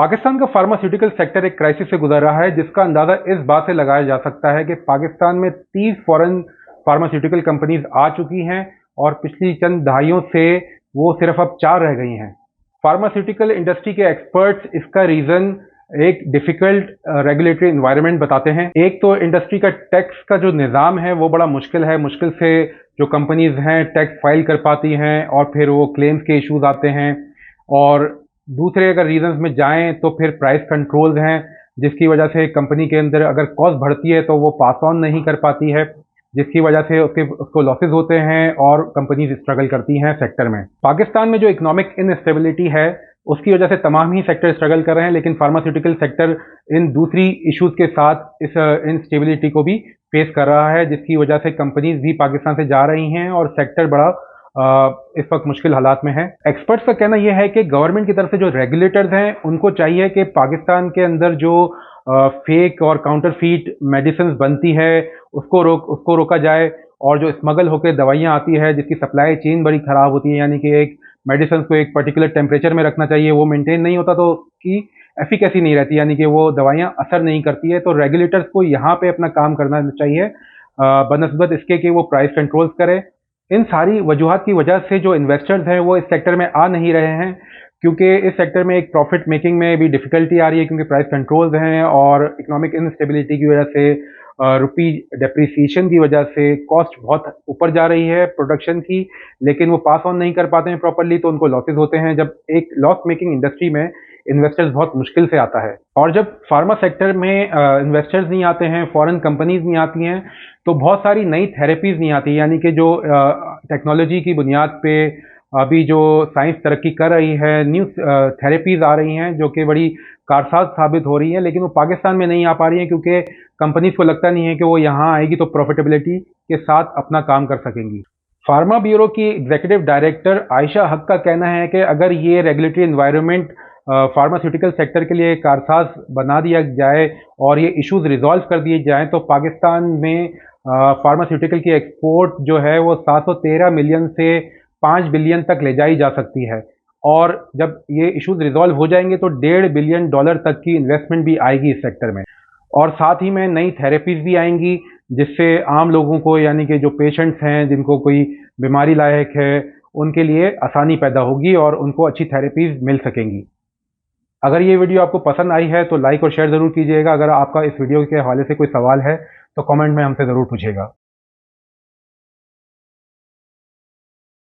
पाकिस्तान का pharmaceutical sector एक crisis से गुजर रहा है, जिसका अंदाजा इस बात से लगाया जा सकता है कि पाकिस्तान में 30 फॉरेन फार्मास्यूटिकल कंपनीज आ चुकी हैं और पिछली चंद दहाइयों से वो सिर्फ अब 4 रह गई हैं। फार्मास्यूटिकल इंडस्ट्री के एक्सपर्ट्स इसका रीज़न एक डिफ़िकल्ट रेगुलेटरी एनवायरनमेंट बताते हैं। एक तो इंडस्ट्री का टैक्स का जो निज़ाम है वो बड़ा मुश्किल है, मुश्किल से जो कंपनीज हैं टैक्स फाइल कर पाती हैं और फिर वो क्लेम्स के इश्यूज आते हैं। और दूसरे अगर रीजंस में जाएं तो फिर प्राइस कंट्रोल्स हैं, जिसकी वजह से कंपनी के अंदर अगर कॉस्ट बढ़ती है तो वो पास ऑन नहीं कर पाती है, जिसकी वजह से उसको लॉसेस होते हैं और कंपनीज स्ट्रगल करती हैं सेक्टर में। पाकिस्तान में जो इकोनॉमिक इनस्टेबिलिटी है उसकी वजह से तमाम ही सेक्टर स्ट्रगल कर रहे हैं, लेकिन फार्मास्यूटिकल सेक्टर इन दूसरी इश्यूज के साथ इस इनस्टेबिलिटी को भी फेस कर रहा है, जिसकी वजह से कंपनीज भी पाकिस्तान से जा रही हैं और सेक्टर बड़ा इस वक्त मुश्किल हालात में है। एक्सपर्ट्स का कहना यह है कि गवर्नमेंट की तरफ से जो रेगुलेटर्स हैं उनको चाहिए कि पाकिस्तान के अंदर जो फेक और काउंटरफीट मेडिसिन बनती है उसको रोका जाए, और जो स्मगल होकर दवाइयाँ आती है जिसकी सप्लाई चेन बड़ी ख़राब होती है, यानी कि एक मेडिसिन को एक पर्टिकुलर टेम्परेचर में रखना चाहिए, वो मेंटेन नहीं होता तो उसकी एफिकेसी नहीं रहती, यानी कि वो दवाइयाँ असर नहीं करती है। तो रेगुलेटर्स को यहाँ पे अपना काम करना चाहिए बनस्बत इसके कि वो प्राइस कंट्रोल्स करे। इन सारी वजूहात की वजह से जो इन्वेस्टर्स हैं वो इस सेक्टर में आ नहीं रहे हैं, क्योंकि इस सेक्टर में एक प्रॉफिट मेकिंग में भी डिफ़िकल्टी आ रही है, क्योंकि प्राइस कंट्रोल्स हैं और इकोनॉमिक इनस्टेबिलिटी की वजह से रुपी डेप्रिसिएशन की वजह से कॉस्ट बहुत ऊपर जा रही है प्रोडक्शन की, लेकिन वो पास ऑन नहीं कर पाते हैं प्रॉपरली, तो उनको लॉसेस होते हैं। जब एक लॉस मेकिंग इंडस्ट्री में इन्वेस्टर्स बहुत मुश्किल से आता है, और जब फार्मा सेक्टर में इन्वेस्टर्स नहीं आते हैं, फॉरेन कंपनीज नहीं आती हैं, तो बहुत सारी नई थेरेपीज़ नहीं आती, यानी कि जो टेक्नोलॉजी की बुनियाद पे अभी जो साइंस तरक्की कर रही है, न्यू थेरेपीज़ आ रही हैं जो कि बड़ी कारसाज साबित हो रही हैं, लेकिन वो पाकिस्तान में नहीं आ पा रही हैं क्योंकि कंपनीज को लगता नहीं है कि वो यहाँ आएगी तो प्रॉफिटेबिलिटी के साथ अपना काम कर सकेंगी। फार्मा ब्यूरो की एग्जीक्यूटिव डायरेक्टर आयशा हक का कहना है कि अगर ये रेगुलेटरी एनवायरनमेंट फार्मास्यूटिकल सेक्टर के लिए कारसाज बना दिया जाए और ये इश्यूज रिजॉल्व कर दिए जाएं तो पाकिस्तान में फार्मास्यूटिकल की एक्सपोर्ट जो है वो 713 मिलियन से 5 बिलियन तक ले जाई जा सकती है, और जब ये इश्यूज रिजॉल्व हो जाएंगे तो $1.5 बिलियन तक की इन्वेस्टमेंट भी आएगी इस सेक्टर में, और साथ ही में नई थेरेपीज भी आएंगी जिससे आम लोगों को, यानी कि जो पेशेंट्स हैं जिनको कोई बीमारी लायक है, उनके लिए आसानी पैदा होगी और उनको अच्छी थेरेपीज मिल सकेंगी। अगर ये वीडियो आपको पसंद आई है तो लाइक और शेयर ज़रूर कीजिएगा। अगर आपका इस वीडियो के हवाले से कोई सवाल है तो कमेंट में हमसे ज़रूर पूछिएगा।